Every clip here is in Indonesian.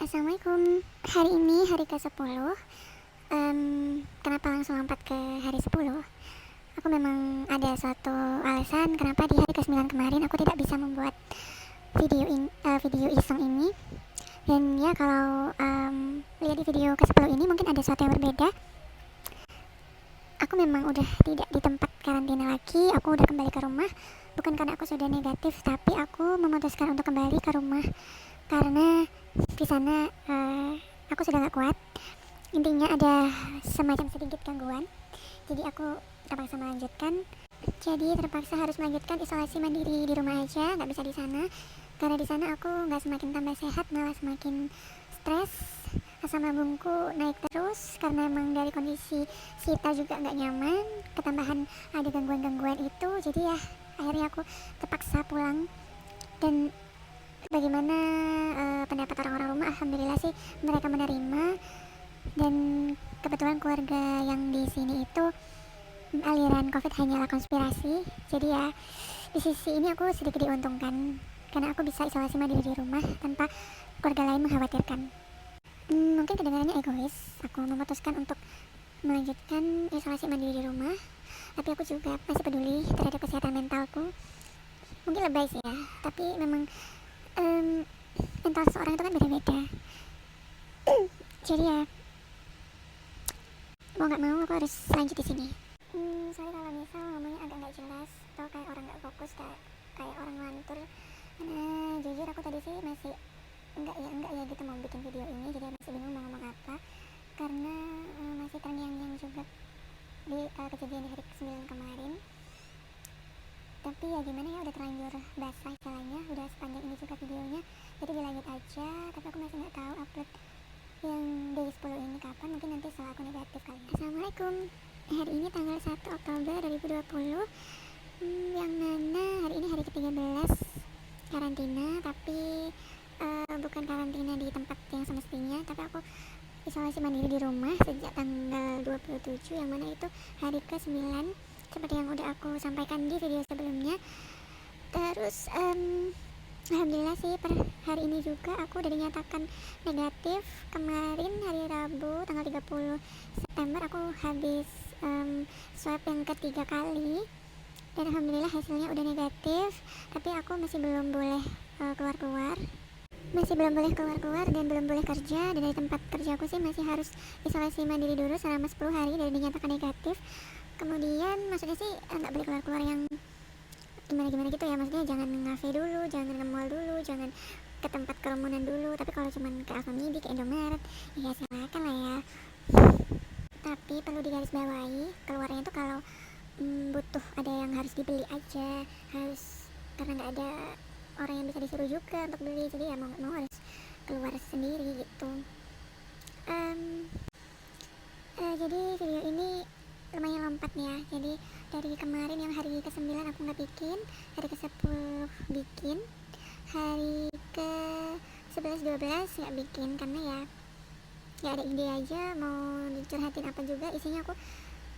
Assalamualaikum. Hari ini hari ke-10. Kenapa langsung lompat ke hari 10? Aku memang ada suatu alasan kenapa di hari ke-9 kemarin aku tidak bisa membuat video iseng ini. Dan ya kalau lihat di video ke-10 ini mungkin ada sesuatu yang berbeda. Aku memang udah tidak di tempat karantina lagi. Aku udah kembali ke rumah. Bukan karena aku sudah negatif, tapi aku memutuskan untuk kembali ke rumah karena di sana aku sudah gak kuat. Intinya ada semacam sedikit gangguan, jadi aku terpaksa melanjutkan. Jadi terpaksa harus melanjutkan isolasi mandiri di rumah aja, nggak bisa di sana. Karena di sana aku nggak semakin tambah sehat, malah semakin stres. Asam lambungku naik terus karena emang dari kondisi Sita juga nggak nyaman. Ketambahan ada gangguan-gangguan itu, jadi ya akhirnya aku terpaksa pulang. Dan bagaimana pendapat orang-orang rumah, alhamdulillah sih mereka menerima. Dan kebetulan keluarga yang di sini itu aliran COVID hanyalah konspirasi. Jadi ya di sisi ini aku sedikit diuntungkan karena aku bisa isolasi mandiri di rumah tanpa keluarga lain mengkhawatirkan. Mungkin kedengarannya egois, aku memutuskan untuk melanjutkan isolasi mandiri di rumah, tapi aku juga masih peduli terhadap kesehatan mentalku. Mungkin lebay sih ya, tapi memang mental seseorang itu kan beda-beda. Jadi ya mau nggak mau aku harus lanjut di sini. Sorry kalau misal ngomongnya agak nggak jelas atau kayak orang nggak fokus, kayak orang ngantur. Nah jujur aku tadi sih masih enggak ya gitu mau bikin video ini, jadi masih bingung mau ngomong apa karena masih terngiang-ngiang juga di kejadian di hari ke-9 kemarin. Tapi ya gimana ya, udah terlanjur basah jalannya, udah sepanjang ini juga videonya, jadi dilanjut aja. Tapi aku masih nggak tahu upload yang day 10 ini kapan, mungkin nanti setelah aku negatif kali. Assalamualaikum. Hari ini tanggal 1 Oktober 2020, yang mana hari ini hari ke-13 karantina, tapi bukan karantina di tempat yang semestinya, tapi aku isolasi mandiri di rumah sejak tanggal 27, yang mana itu hari ke-9 seperti yang udah aku sampaikan di video sebelumnya. Terus alhamdulillah sih per hari ini juga aku udah dinyatakan negatif. Kemarin hari Rabu tanggal 30 September aku habis swab yang ketiga kali dan alhamdulillah hasilnya udah negatif. Tapi aku masih belum boleh keluar-keluar dan belum boleh kerja. Dan dari tempat kerjaku sih masih harus isolasi mandiri dulu selama 10 hari dari dinyatakan negatif. Kemudian maksudnya sih nggak boleh keluar-keluar yang gimana gitu ya, maksudnya jangan ngafe dulu, jangan nge-mall dulu, jangan ke tempat kerumunan dulu. Tapi kalau cuman ke Alfamidi, ke Indomaret, ya silakan lah ya. Tapi perlu digarisbawahi, keluarnya tuh kalau butuh ada yang harus dibeli aja, harus, karena nggak ada orang yang bisa disuruh juga untuk beli, jadi ya mau nggak mau harus keluar sendiri gitu. Jadi video ini lumayan lompat nih ya. Jadi dari kemarin yang hari ke-9 aku nggak bikin, hari ke-10 bikin, hari ke-11 12 nggak bikin karena ya ada ide aja mau dicurhatin apa juga. Isinya aku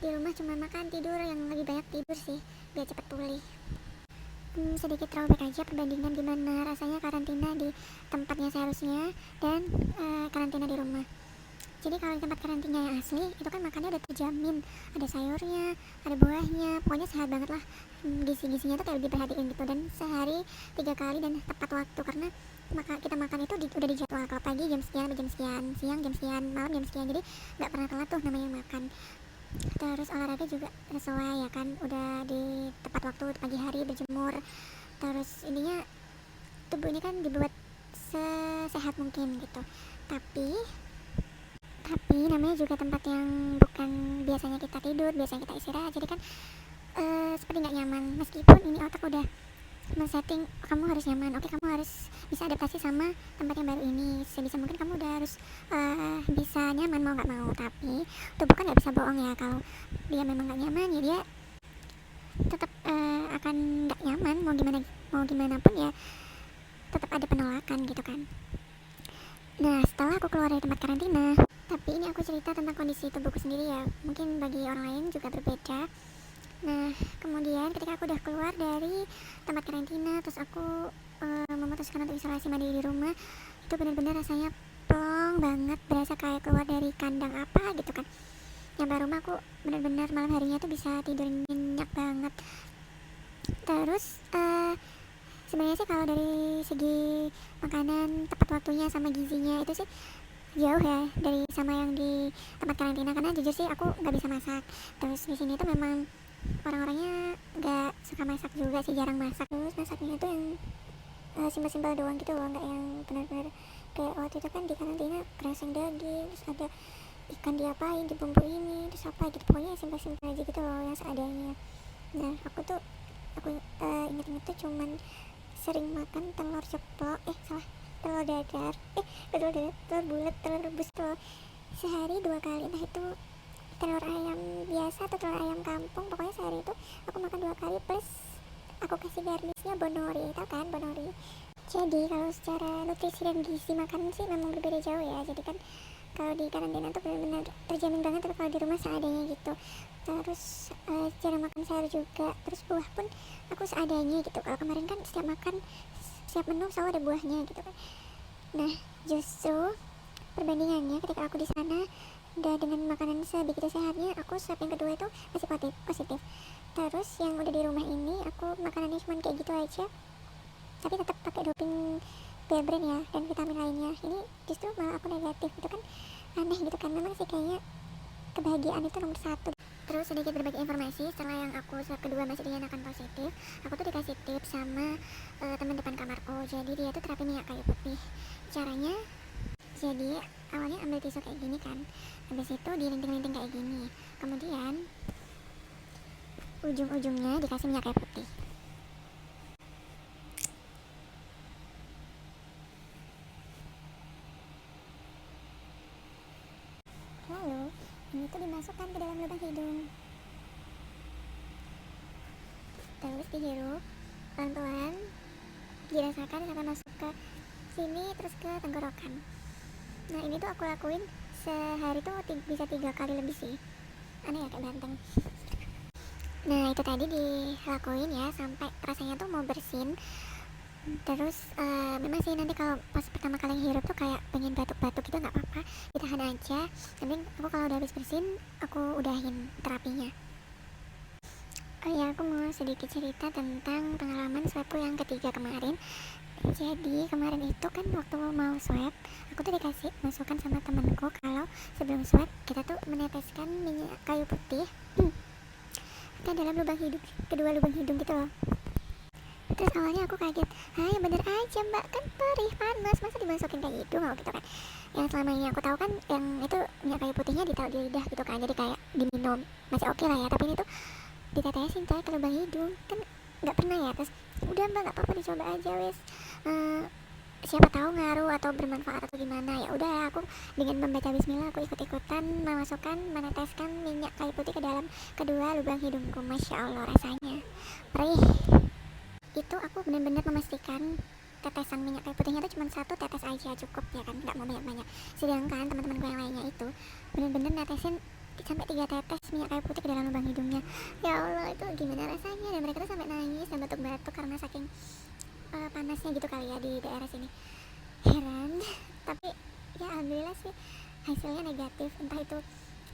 di rumah cuma makan tidur, yang lebih banyak tidur sih biar cepat pulih. Sedikit throwback aja perbandingan gimana rasanya karantina di tempatnya seharusnya dan karantina di rumah. Jadi kalau di tempat karantina yang asli itu kan makannya udah terjamin, ada sayurnya, ada buahnya, pokoknya sehat banget lah. Gizi-gizinya tuh kayak lebih perhatiin gitu, dan sehari 3 kali dan tepat waktu karena kita makan itu udah dijadwal. Kalau pagi jam sekian sampai jam sekian, siang jam sekian, malam jam sekian, jadi nggak pernah telat tuh namanya makan. Terus olahraga juga sesuai ya kan, udah di tepat waktu pagi hari berjemur. Terus intinya tubuh ini kan dibuat sesehat mungkin gitu. Tapi namanya juga tempat yang bukan biasanya kita tidur, biasanya kita istirahat, jadi kan seperti nggak nyaman. Meskipun ini otak udah men-setting kamu harus nyaman, oke, kamu harus bisa adaptasi sama tempat yang baru ini, sebisa mungkin kamu udah harus bisa nyaman mau nggak mau. Tapi tubuh kan nggak bisa bohong ya, kalau dia memang nggak nyaman ya dia tetap akan nggak nyaman, mau gimana pun ya tetap ada penolakan gitu kan. Nah setelah aku keluar dari tempat karantina, tapi ini aku cerita tentang kondisi tubuhku sendiri ya, mungkin bagi orang lain juga berbeda. Nah kemudian ketika aku udah keluar dari tempat karantina, terus aku memutuskan untuk isolasi mandiri di rumah, itu benar-benar rasanya plong banget, berasa kayak keluar dari kandang apa gitu kan. Nyampe rumah aku bener-bener malam harinya tuh bisa tidur nyenyak banget. Terus sebenarnya sih kalau dari segi makanan tepat waktunya sama gizinya itu sih jauh ya dari sama yang di tempat karantina, karena jujur sih aku nggak bisa masak. Terus di sini tuh memang orang-orangnya nggak suka masak juga sih, jarang masak. Terus masaknya tuh yang simpel-simpel doang gitu loh, nggak yang benar-benar kayak waktu itu kan di karantina kreseng daging, terus ada ikan diapain, dibumbu ini, terus apa gitu, pokoknya simpel-simpel aja gitu loh yang seadanya. Nah aku inget-inget tuh cuman sering makan telur ceplok, telur dadar, telur bulat, telur rebus tuh sehari 2 kali, entah itu telur ayam biasa atau telur ayam kampung, pokoknya sehari itu aku makan 2 kali, plus aku kasih garnisnya bonori, tau kan bonori. Jadi kalau secara nutrisi dan gizi makanan sih memang berbeda jauh ya. Jadi kan kalau di karantina tuh benar-benar terjamin banget, tapi kalau di rumah seadanya gitu. Terus cara makan sayur juga, terus buah pun aku seadanya gitu. Kalau kemarin kan setiap menu selalu ada buahnya gitu kan. Nah justru perbandingannya ketika aku di sana udah dengan makanan sebegitu sehatnya, aku swab yang kedua itu masih positif. Terus yang udah di rumah ini aku makanannya cuma kayak gitu aja, tapi tetap pakai doping Bear Brand ya dan vitamin lainnya. Ini justru malah aku negatif, itu kan aneh gitu kan. Memang sih kayaknya kebahagiaan itu nomor satu. Terus sedikit berbagi informasi, setelah yang aku swab kedua masih dinyatakan positif, aku tuh dikasih tips sama teman depan kamarku. Jadi dia tuh terapi minyak kayu putih. Caranya, jadi awalnya ambil tisu kayak gini kan, habis itu dilinting-linting kayak gini, kemudian ujung-ujungnya dikasih minyak kayu putih. Lalu ini tuh dimasukkan ke dalam lubang hidung, terus dihirup pelan-pelan, dirasakan sampai masuk ke sini terus ke tenggorokan. Nah ini tuh aku lakuin sehari tuh bisa 3 kali lebih sih, aneh ya kayak banteng. Nah itu tadi dilakuin ya sampai rasanya tuh mau bersin. Terus memang sih nanti kalau pas pertama kali hirup tuh kayak pengen batuk-batuk gitu, nggak apa-apa, ditahan aja. Tapi aku kalau udah habis bersin aku udahin terapinya. Oh ya, aku mau sedikit cerita tentang pengalaman swabku yang ketiga kemarin. Jadi kemarin itu kan waktu mau swab, aku tuh dikasih masukan sama temenku kalau sebelum swab kita tuh meneteskan minyak kayu putih ke dalam lubang hidung, kedua lubang hidung gitu loh. Terus awalnya aku kaget, ya bener aja mbak, kan perih panas, masa dimasukin kayak gitu, mau gitu kan. Yang selama ini aku tahu kan yang itu minyak kayu putihnya ditaruh di lidah gitu kan, jadi kayak diminum masih oke lah ya. Tapi ini tuh ditetesin coy ke lubang hidung, kan nggak pernah ya. Terus udah mbak nggak apa-apa, dicoba aja wes, siapa tahu ngaruh atau bermanfaat atau gimana. Ya udah, aku dengan membaca bismillah aku ikut-ikutan memasukkan, meneteskan minyak kayu putih ke dalam kedua lubang hidungku. Masya Allah rasanya perih. Itu aku benar-benar memastikan tetesan minyak kayu putihnya itu cuma 1 tetes aja cukup ya kan, nggak mau banyak-banyak. Sedangkan teman-temanku yang lainnya itu benar-benar netesin sampai 3 tetes minyak kayu putih ke dalam lubang hidungnya. Ya Allah itu gimana rasanya, dan mereka tuh sampai nangis dan batuk-batuk karena saking panasnya gitu kali ya di daerah sini. Heran tapi ya alhamdulillah sih hasilnya negatif, entah itu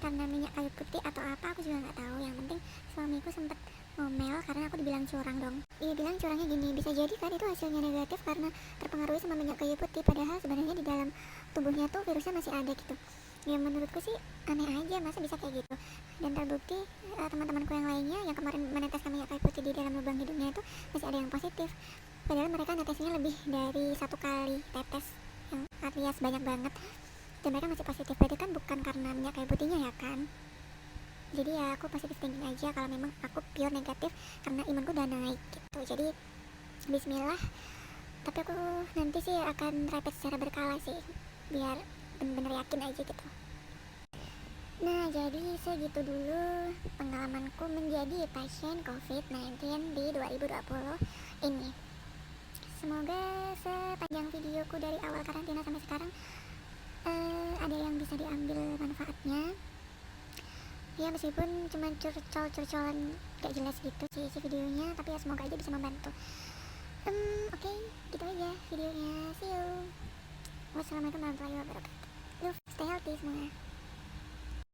karena minyak kayu putih atau apa aku juga nggak tahu. Yang penting suamiku sempet ngomel karena aku dibilang curang dong. Dia bilang curangnya gini, bisa jadi kan itu hasilnya negatif karena terpengaruh sama minyak kayu putih, padahal sebenarnya di dalam tubuhnya tuh virusnya masih ada gitu. Ya menurutku sih aneh aja, masa bisa kayak gitu. Dan terbukti teman-temanku yang lainnya yang kemarin meneteskan minyak kayu putih di dalam lubang hidungnya itu masih ada yang positif, padahal mereka netesnya lebih dari 1 kali tetes, yang alias banyak banget, dan mereka masih positif. Berarti kan bukan karena minyak kayu putihnya ya kan. Jadi ya aku positif thinking aja kalau memang aku pure negatif karena imanku udah naik gitu. Jadi bismillah, tapi aku nanti sih akan rapid secara berkala sih biar bener-bener yakin aja gitu. Nah jadi segitu dulu pengalamanku menjadi pasien COVID-19 di 2020 ini. Semoga sepanjang videoku dari awal karantina sampai sekarang ada yang bisa diambil manfaatnya. Ya meskipun cuma curcol-curcolan gak jelas gitu sih isi videonya, tapi ya semoga aja bisa membantu. Oke, gitu aja videonya. See you. Wassalamualaikum warahmatullahi wabarakatuh. semuanya.